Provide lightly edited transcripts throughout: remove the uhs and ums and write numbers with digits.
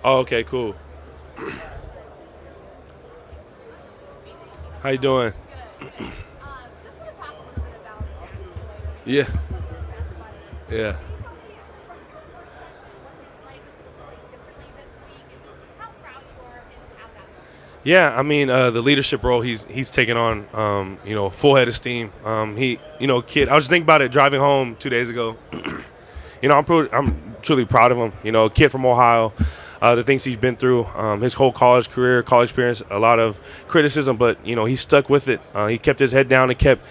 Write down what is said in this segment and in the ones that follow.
Oh, okay, cool. How you doing? Yeah, yeah. Yeah, I mean the leadership role he's taken on, full head of steam. Kid. I was just thinking about it driving home 2 days ago. I'm truly proud of him. A kid from Ohio, the things he's been through, his whole college career, college experience, a lot of criticism, but he stuck with it. He kept his head down and kept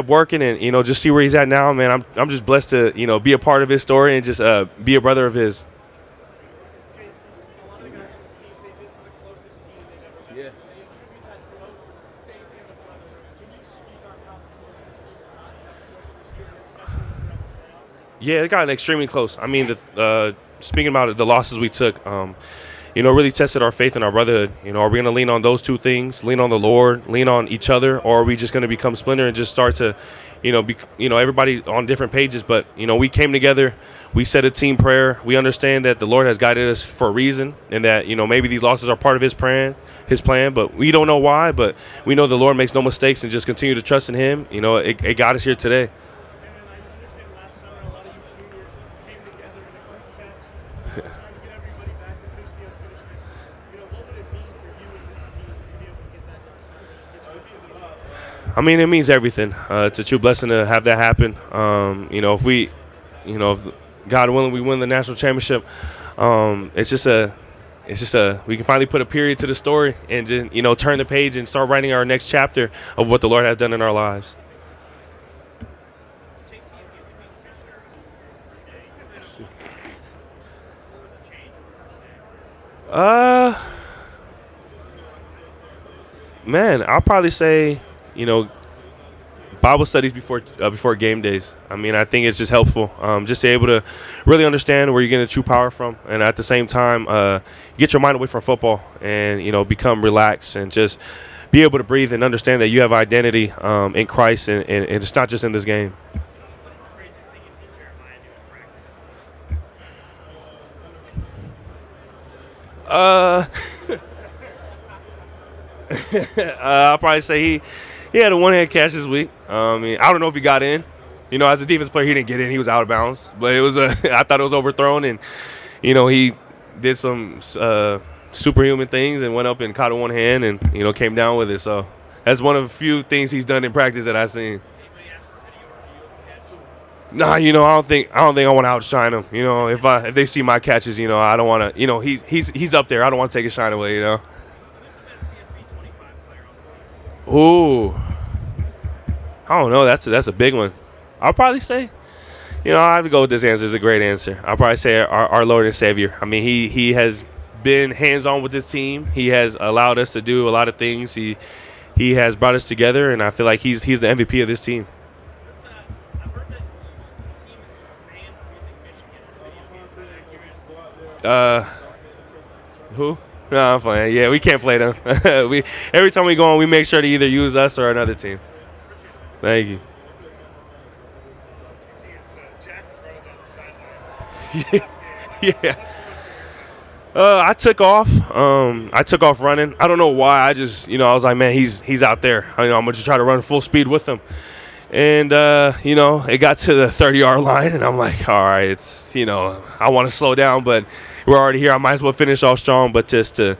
working, and just see where he's at now, man. I'm just blessed to be a part of his story and just be a brother of his. Yeah. Yeah, it got extremely close. I mean, speaking about it, the losses we took, really tested our faith in our brotherhood. Are we going to lean on those two things, lean on the Lord, lean on each other, or are we just going to become splinter and just start to, everybody on different pages? But we came together, we said a team prayer. We understand that the Lord has guided us for a reason, and that maybe these losses are part of His plan. But we don't know why. But we know the Lord makes no mistakes, and just continue to trust in Him. It got us here today. I mean, it means everything. It's a true blessing to have that happen. If God willing, we win the national championship. We can finally put a period to the story and just turn the page and start writing our next chapter of what the Lord has done in our lives. Uh, Man, I'll probably say, you know, Bible studies before game days. I mean, I think it's just helpful, just to be able to really understand where you're getting true power from, and at the same time, get your mind away from football and become relaxed and just be able to breathe and understand that you have identity in Christ, and it's not just in this game. Uh, I'll probably say he had a one hand catch this week. I don't know if he got in. As a defense player, he didn't get in. He was out of bounds, but it was I thought it was overthrown, and he did some superhuman things and went up and caught it one hand and came down with it. So that's one of the few things he's done in practice that I've seen. Nah, I don't think I want to outshine him. If they see my catches, I don't want to. He's up there. I don't want to take his shine away. Ooh, I don't know. That's a big one. I'll probably say, I have to go with this answer. It's a great answer. I'll probably say our Lord and Savior. I mean, he has been hands on with this team. He has allowed us to do a lot of things. He has brought us together, and I feel like he's the MVP of this team. Uh, who? No, I'm playing. Yeah, we can't play them. We every time we go on, we make sure to either use us or another team. Thank you. Yeah. I took off. I took off running. I don't know why. I was like, man, he's out there. I'm gonna just try to run full speed with him. And it got to the 30-yard line, and I'm like, all right, I want to slow down, but we're already here. I might as well finish off strong. But just to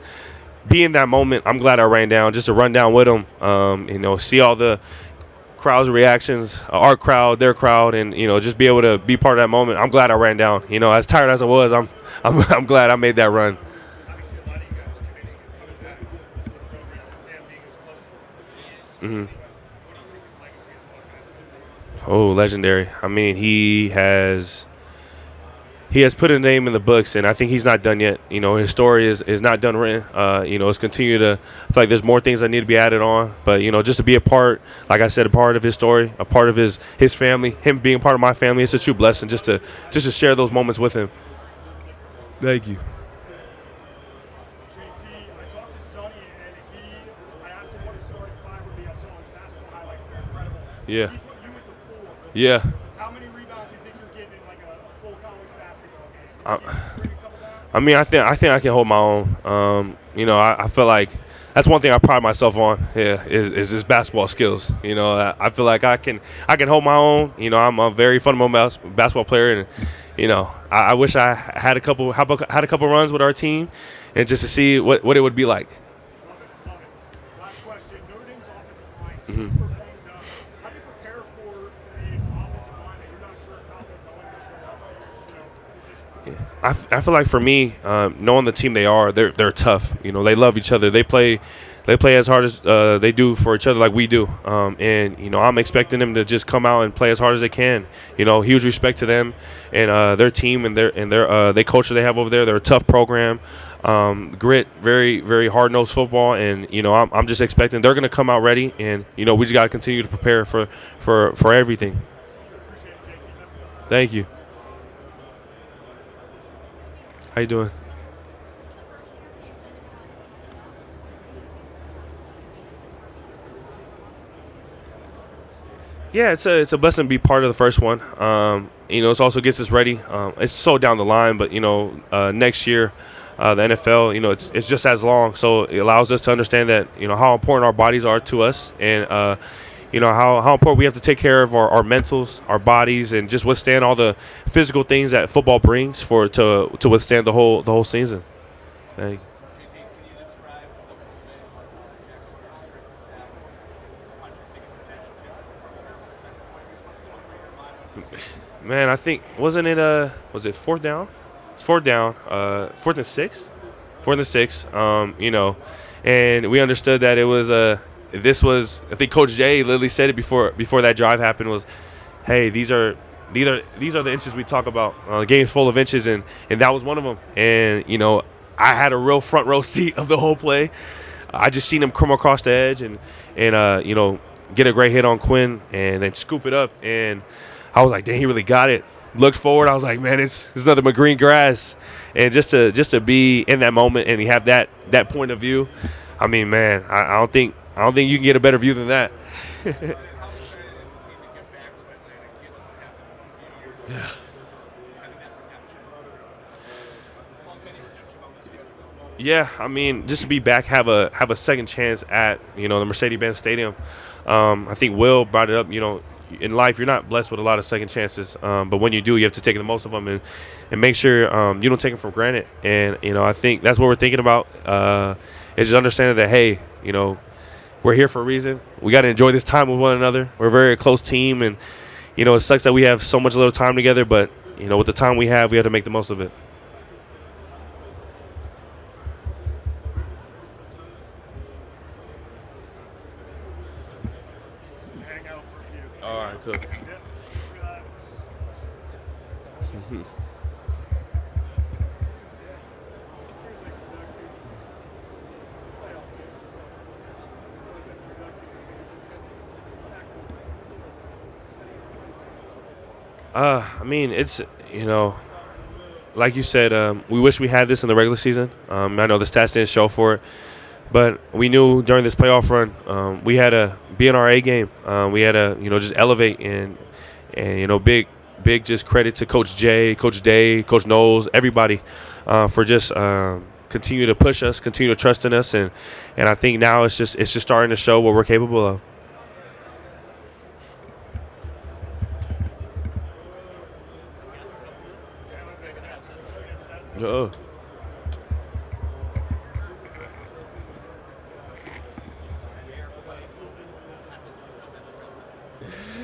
be in that moment, I'm glad I ran down, just to run down with them. See all the crowd's reactions, our crowd, their crowd, and just be able to be part of that moment. I'm glad I ran down. As tired as I was, I'm glad I made that run. Hmm. Oh, legendary. I mean, he has put a name in the books, and I think he's not done yet. His story is not done written. It's continued to. I feel like there's more things that need to be added on. But just to be a part, like I said, a part of his story, a part of his family, him being part of my family, it's a true blessing just to share those moments with him. Thank you. Yeah. Yeah. Uh, I mean, I think I can hold my own. I feel like that's one thing I pride myself on. Yeah, is this basketball skills. I feel like I can hold my own. I'm a very fundamental basketball player, and I wish I had had a couple runs with our team, and just to see what it would be like. Love it, love it. Last question. Notre Dame's offensive line Mm-hmm. super banged up. How do you prepare for an offensive line that you're not sure how they're going to show up? Position. I feel like for me, knowing the team they're tough. They love each other. They play as hard as they do for each other, like we do. And I'm expecting them to just come out and play as hard as they can. Huge respect to them and their team and their culture they have over there. They're a tough program. Grit, very very hard nosed football, and I'm just expecting they're going to come out ready, and we just got to continue to prepare for everything. Appreciate it, JT. Best of luck. Thank you. How you doing? Yeah, it's a blessing to be part of the first one. It also gets us ready. It's so down the line, but next year, the NFL, it's just as long, so it allows us to understand that how important our bodies are to us, and how important we have to take care of our mentals, our bodies, and just withstand all the physical things that football brings to withstand the whole season. Thank you. JT, can you describe the movements, extra strength sets, punch your tickets credentialed? What's going through your mind when you see Man, I think was it fourth down? It's fourth down, fourth and six, and we understood that it was this was, I think Coach Jay literally said it before that drive happened, was, hey, these are the inches we talk about. Game's full of inches, and that was one of them. And I had a real front row seat of the whole play. I just seen him come across the edge and get a great hit on Quinn and then scoop it up, and I was like, dang, he really got it. Looked forward, I was like, man, it's nothing but green grass. And just to be in that moment and you have that point of view, I mean, man, I don't think you can get a better view than that. how excited is the team to get back to Atlanta, given what happened a few years ago? Yeah. Having that redemption among many redemption moments you guys are going. Yeah, I mean, just to be back, have a second chance at the Mercedes-Benz Stadium. I think Will brought it up. In life, you're not blessed with a lot of second chances, but when you do, you have to take the most of them and make sure you don't take them for granted. And I think that's what we're thinking about. Is just understanding that, hey, we're here for a reason. We got to enjoy this time with one another. We're a very close team, and it sucks that we have so much little time together. But with the time we have to make the most of it. Hang out for a few. All right, cool. Yep. Relax. I mean, it's like you said, we wish we had this in the regular season. I know the stats didn't show for it, but we knew during this playoff run, we had to be in our A game. We had to, just elevate and big just credit to Coach Jay, Coach Day, Coach Knowles, everybody for just continue to push us, continue to trust in us, and I think now it's just starting to show what we're capable of. Oh.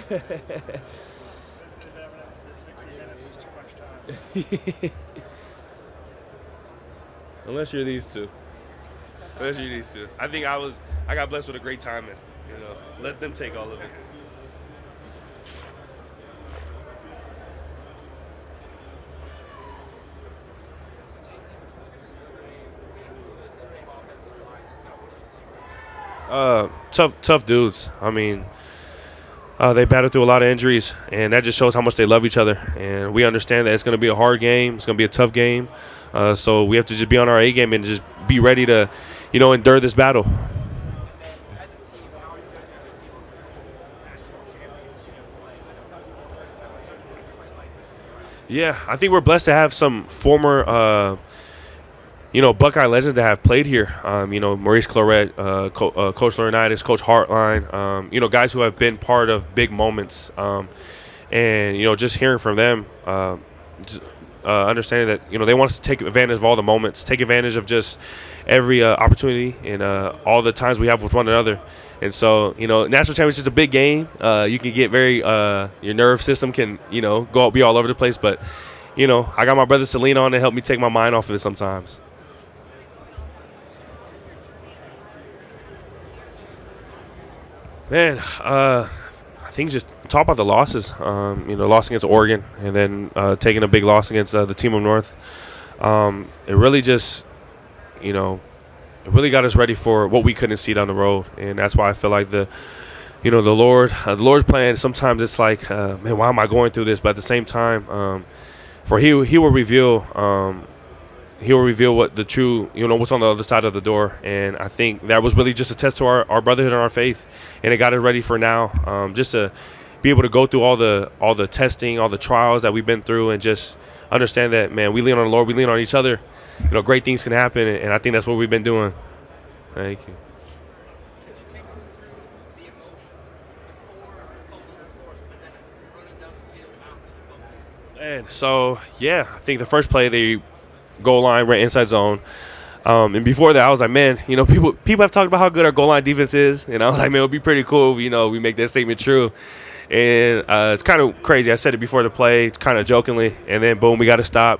This is evidence that 60 minutes is too much time. Unless you're these two. I think I got blessed with a great timing. Let them take all of it. Tough dudes. I mean, they battled through a lot of injuries, and that just shows how much they love each other. And we understand that it's going to be a hard game. It's going to be a tough game. So we have to just be on our A game and just be ready to, endure this battle. As a team, how are you guys going to deal with national championship play? I know that's what highlights. Yeah, I think we're blessed to have some former Buckeye legends that have played here. Maurice Claret, Coach Laurinaitis, Coach Hartline. Guys who have been part of big moments. And just hearing from them, understanding that they want us to take advantage of all the moments, take advantage of just every opportunity and all the times we have with one another. And so, national championship is a big game. You can get very your nerve system can be all over the place, but I got my brothers to lean on and help me take my mind off of it sometimes. Man, I think just talk about the losses. Loss against Oregon, and then taking a big loss against the team of North. It really just, it really got us ready for what we couldn't see down the road, and that's why I feel like the Lord's plan. Sometimes it's like, man, why am I going through this? But at the same time, for He will reveal. He will reveal what the true, what's on the other side of the door. And I think that was really just a test to our brotherhood and our faith. And it got us ready for now, just to be able to go through all the testing, all the trials that we've been through, and just understand that, man, we lean on the Lord, we lean on each other. Great things can happen, and I think that's what we've been doing. Thank you. And so, I think the first play, they goal line, right inside zone. And before that, I was like, man, people have talked about how good our goal line defense is. And I was like, man, it would be pretty cool if, we make that statement true. And it's kind of crazy. I said it before the play, kind of jokingly. And then, boom, we got a stop.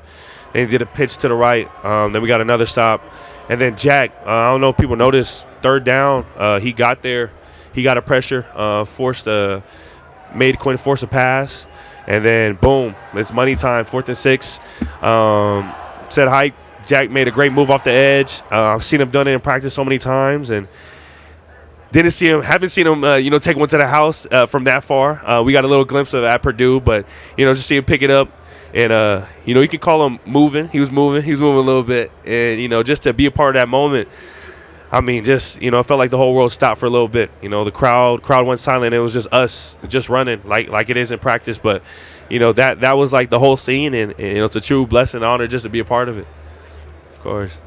Then he did a pitch to the right. Then we got another stop. And then Jack, I don't know if people noticed, third down, he got there. He got a pressure, made Quinn force a pass. And then, boom, it's money time, 4th and 6. Set height. Jack made a great move off the edge. I've seen him done it in practice so many times, and haven't seen him, take one to the house from that far. We got a little glimpse of it at Purdue, but, just see him pick it up. And, you can call him moving. He was moving a little bit. And, just to be a part of that moment, I mean, just, it felt like the whole world stopped for a little bit. The crowd went silent. It was just us just running like it is in practice. But, that was like the whole scene. And it's a true blessing and honor just to be a part of it. Of course.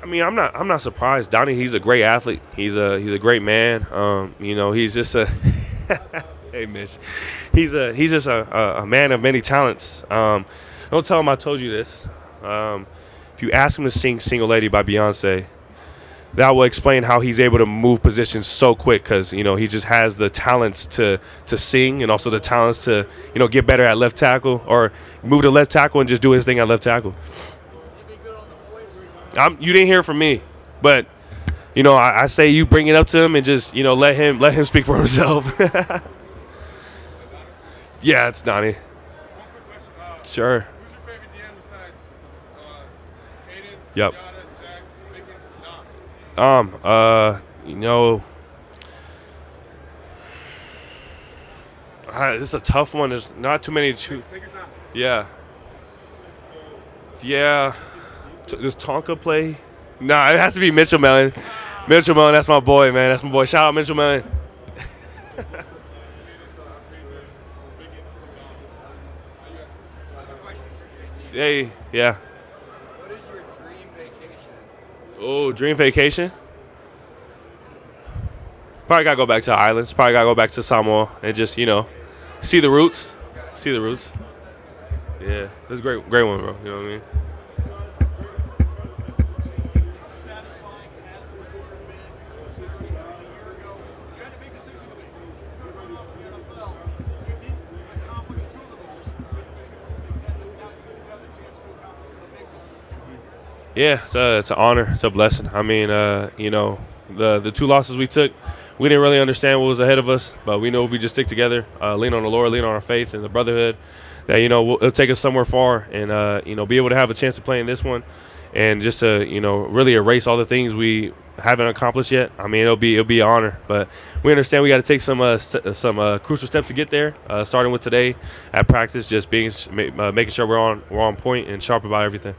I mean, I'm not surprised. Donnie, he's a great athlete. He's a great man. He's just a hey, Mitch. He's just a man of many talents. Don't tell him I told you this. If you ask him to sing "Single Lady" by Beyonce, that will explain how he's able to move positions so quick, because he just has the talents to sing, and also the talents to get better at left tackle, or move to left tackle and just do his thing at left tackle. You didn't hear from me, but I say you bring it up to him and just let him speak for himself. Yeah, it's Donnie. Sure. Who's your favorite DM besides Hayden, Yep. Yada, Jack, Mickens, It's a tough one. There's not too many to. Take your time. Yeah. Yeah. Does Tonka play? Nah, it has to be Mitchell Mellon. Mitchell Mellon, that's my boy, man. That's my boy. Shout out Mitchell Mellon. Hey, yeah. What is your dream vacation? Oh, dream vacation? Probably gotta go back to the islands. Probably gotta go back to Samoa and just, see the roots. See the roots. Yeah, that's a great one, bro. You know what I mean? Yeah, it's an honor. It's a blessing. I mean, the two losses we took, we didn't really understand what was ahead of us, but we know if we just stick together, lean on the Lord, lean on our faith and the brotherhood, that, it'll take us somewhere far, and, be able to have a chance to play in this one, and just to, really erase all the things we haven't accomplished yet. I mean, it'll be an honor, but we understand we got to take some crucial steps to get there, starting with today at practice, just making sure we're on point and sharp about everything.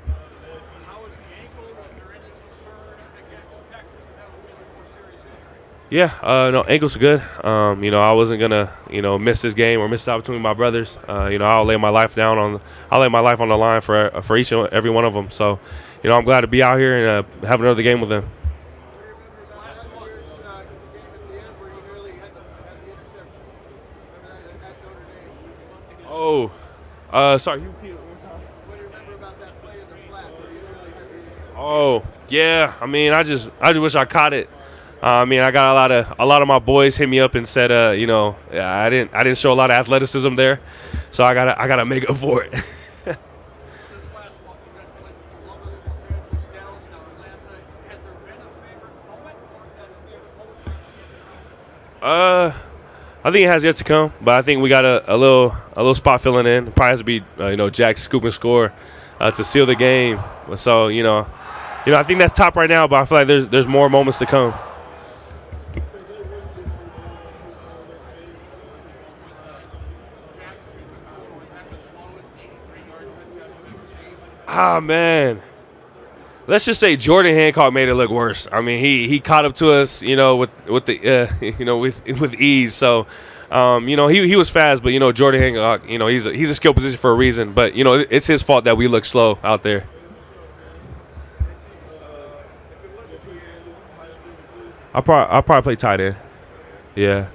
Yeah, no, ankles are good. I wasn't gonna, miss this game or miss the opportunity with my brothers. I'll lay my life on the line for each and every one of them. So, I'm glad to be out here and have another game with them. Last year's game at the end where you nearly had the interception. Remember that at Notre Dame? Oh, sorry. You repeat it one more time. What do you remember about that play in the flats where you nearly had the interception? Oh, yeah. I mean, I just wish I caught it. I got a lot of my boys hit me up and said, yeah, I didn't show a lot of athleticism there, so I gotta make up for it. This last one, you guys played Columbus, Los Angeles, Dallas, now Atlanta. Has there been a favorite moment, or is that a favorite moment perhaps yet to come? I think it has yet to come, but I think we got a little spot filling in. It probably has to be Jack's scoop and score to seal the game. So I think that's top right now, but I feel like there's more moments to come. Ah, man. Let's just say Jordan Hancock made it look worse. I mean, he caught up to us, with the with ease. So, he was fast, but Jordan Hancock, he's a skill position for a reason. But it's his fault that we look slow out there. I'll probably play tight end. Yeah.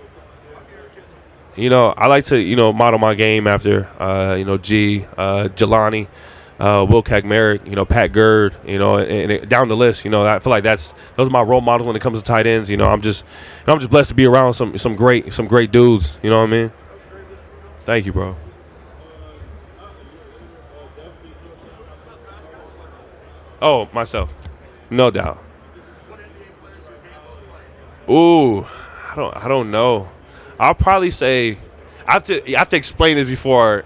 I like to model my game after Jelani. Will Kagmerick, Pat Gerd, and down the list. I feel like those are my role models when it comes to tight ends. I'm just blessed to be around some great dudes. You know what I mean? Thank you, bro. Oh, myself, no doubt. Ooh, I don't know. I'll probably say I have to explain this before.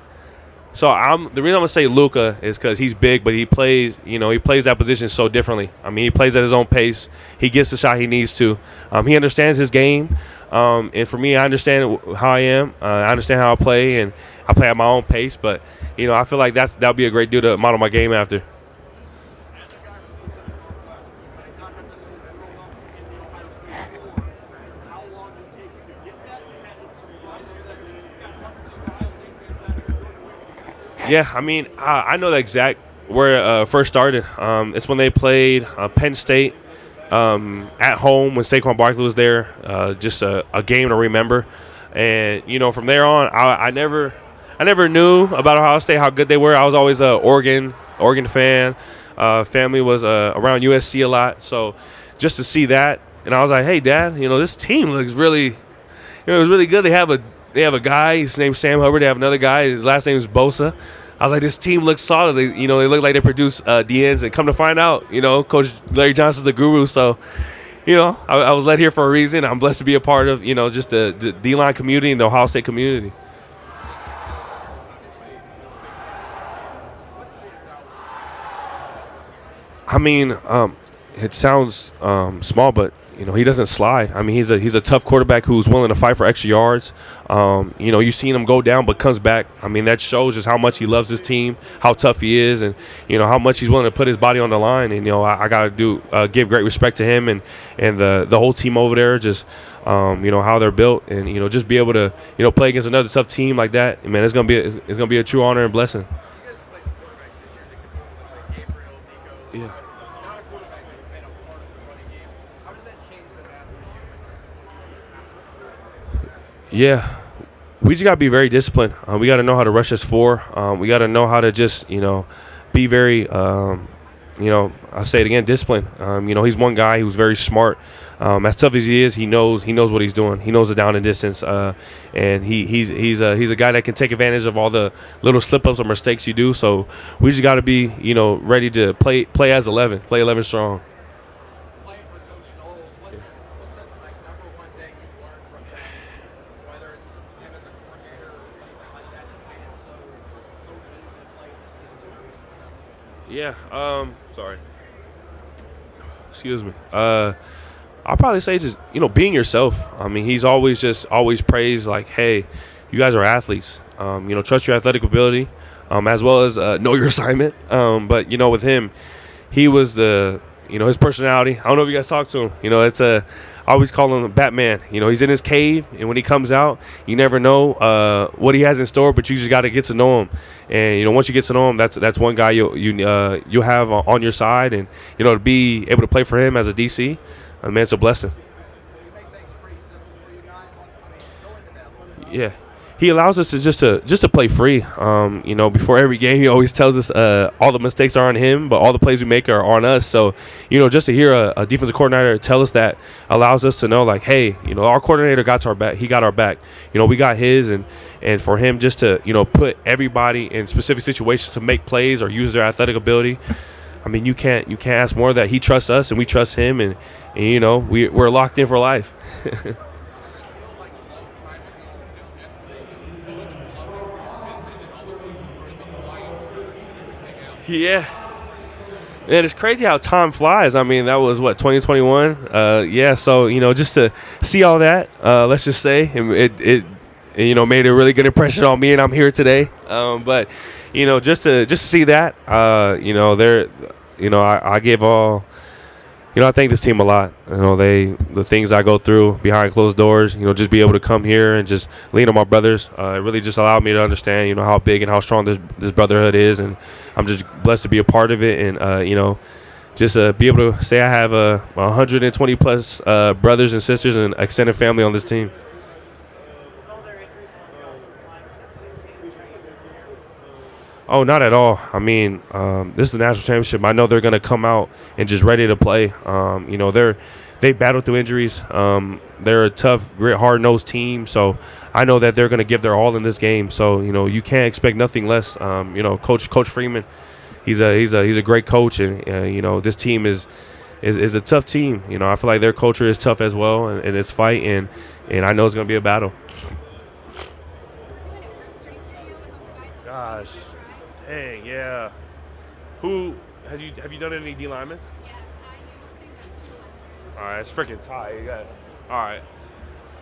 So the reason I'm gonna say Luka is because he's big, but he plays that position so differently. I mean, he plays at his own pace. He gets the shot he needs to. He understands his game, and for me, I understand how I am. I understand how I play, and I play at my own pace. But I feel like that'll be a great dude to model my game after. As a guy from the Pacific Northwest, you might not have necessarily been growing up in the Ohio State floor. How long did it take you to get that? Has it surprised you that you got hundreds of Ohio State fans down there enjoying the way you guys? Yeah, I mean, I know the exact where it first started. It's when they played Penn State at home when Saquon Barkley was there. Just a game to remember. And from there on, I never knew about Ohio State, how good they were. I was always a Oregon fan. Family was around USC a lot, so just to see that, and I was like, hey, Dad, this team looks really, it was really good. They have a guy. His name's Sam Hubbard. They have another guy. His last name is Bosa. I was like, this team looks solid. They look like they produce DNs. And come to find out, Coach Larry Johnson's the guru. So, I was led here for a reason. I'm blessed to be a part of, just the D-line community and the Ohio State community. I mean, it sounds small, but he doesn't slide. I mean, he's a tough quarterback who's willing to fight for extra yards. You've seen him go down but comes back. I mean, that shows just how much he loves his team, how tough he is, and how much he's willing to put his body on the line. And I gotta give great respect to him and the whole team over there. Just how they're built, and just be able to play against another tough team like that. Man, it's gonna be a true honor and blessing. You guys have played quarterbacks this year that can move like Gabriel, Nico. Yeah. Not a quarterback that's been a part of the running game. How does that change the math for you in terms of looking at pass rush? Yeah, we just got to be very disciplined. We got to know how to rush us four. We got to know how to just, be very, I'll say it again, disciplined. He's one guy who's very smart. As tough as he is, he knows what he's doing. He knows the down and distance, and he's a guy that can take advantage of all the little slip-ups or mistakes you do. So we just got to be, ready to play as 11, play 11 strong. Playing for Coach Knowles, what's the number one thing you've learned from him? Whether it's him as a coordinator or anything like that that's made it so easy to play in the system and be successful? Yeah. Sorry. Excuse me. I'll probably say just, being yourself. I mean, he's always praised like, hey, you guys are athletes. Trust your athletic ability, as well as know your assignment. But, with him, he was the his personality. I don't know if you guys talk to him. It's I always call him Batman. He's in his cave, and when he comes out, you never know what he has in store, but you just got to get to know him. And once you get to know him, that's one guy you'll have on your side, and to be able to play for him as a DC, man, it's a blessing. Yeah. He allows us to just to play free. Before every game, he always tells us all the mistakes are on him, but all the plays we make are on us. So, just to hear a defensive coordinator tell us that allows us to know, like, hey, our coordinator got our back. He got our back. We got his, and for him just to put everybody in specific situations to make plays or use their athletic ability. I mean, you can't ask more. That he trusts us and we trust him, and we're locked in for life. Yeah. And it's crazy how time flies. I mean, that was, 2021? Yeah, so, just to see all that, let's just say, it made a really good impression on me, and I'm here today. But, just to see that, I give all – I thank this team a lot. The things I go through behind closed doors, just be able to come here and just lean on my brothers. It really just allowed me to understand, how big and how strong this brotherhood is. And I'm just blessed to be a part of it. And, just be able to say I have 120 plus brothers and sisters and extended family on this team. Oh, not at all. I mean, this is the national championship. I know they're going to come out and just ready to play. They battled through injuries. They're a tough, grit, hard-nosed team. So I know that they're going to give their all in this game. So you can't expect nothing less. Coach Freeman, he's a great coach, and this team is a tough team. I feel like their culture is tough as well, and it's fight, and I know it's going to be a battle. Gosh. Dang, yeah. Who have you done any D linemen? Yeah, Ty. All right, it's freaking Ty. You got. All right.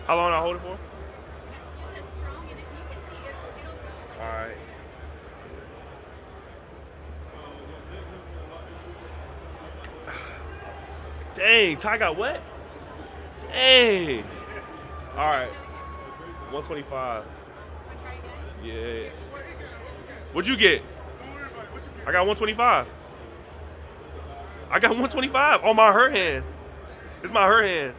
How long I hold it for? That's just as strong, and if you can see it, it'll go. All right. Dang, Ty got wet. Dang. All right. 125. Try again. Yeah. What'd you get? I got 125. I got 125 on my hurt hand. It's my hurt hand.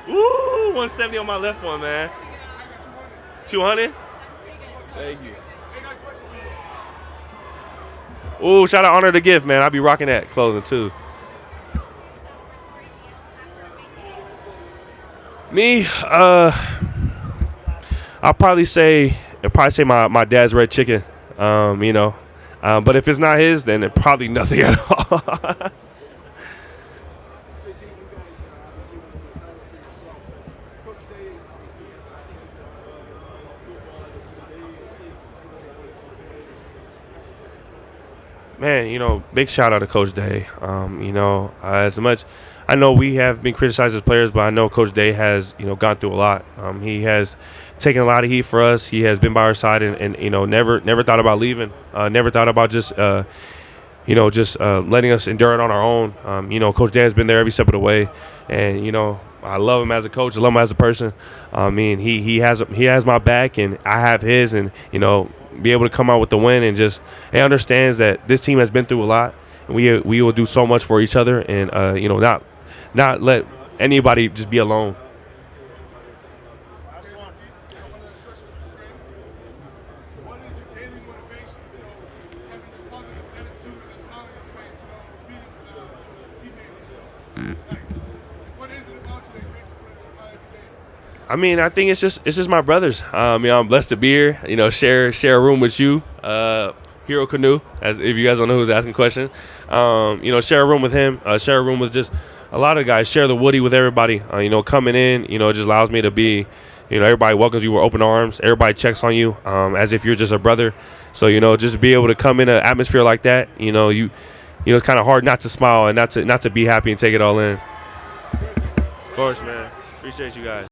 Woo! 170 on my left one, man. 200? Thank you. Ooh, shout out Honor the Gift, man. I'll be rocking that clothing too. Me, I'll probably say my dad's red chicken, but if it's not his, then it probably nothing at all. Man, big shout out to Coach Day. As much I know we have been criticized as players, but I know Coach Day has, gone through a lot. He has taken a lot of heat for us. He has been by our side and never thought about leaving. Never thought about just letting us endure it on our own. Coach Day has been there every step of the way, and I love him as a coach. I love him as a person. He has my back, and I have his, and be able to come out with the win, and just he understands that this team has been through a lot, and we will do so much for each other, and not let anybody just be alone. What is your daily motivation, having this positive attitude and a smile on your face, beating teammates, what is it about you that makes you put a smile every day? I mean, I think it's just my brothers. I'm blessed to be here. Share a room with you, Hero Canoe, as if you guys don't know who's asking the question. Share a room with him. Share a room with just a lot of guys. Share the Woody with everybody. Coming in, it just allows me to be, everybody welcomes you with open arms. Everybody checks on you as if you're just a brother. So just be able to come in an atmosphere like that. It's kind of hard not to smile and not to be happy and take it all in. Of course, man. Appreciate you guys.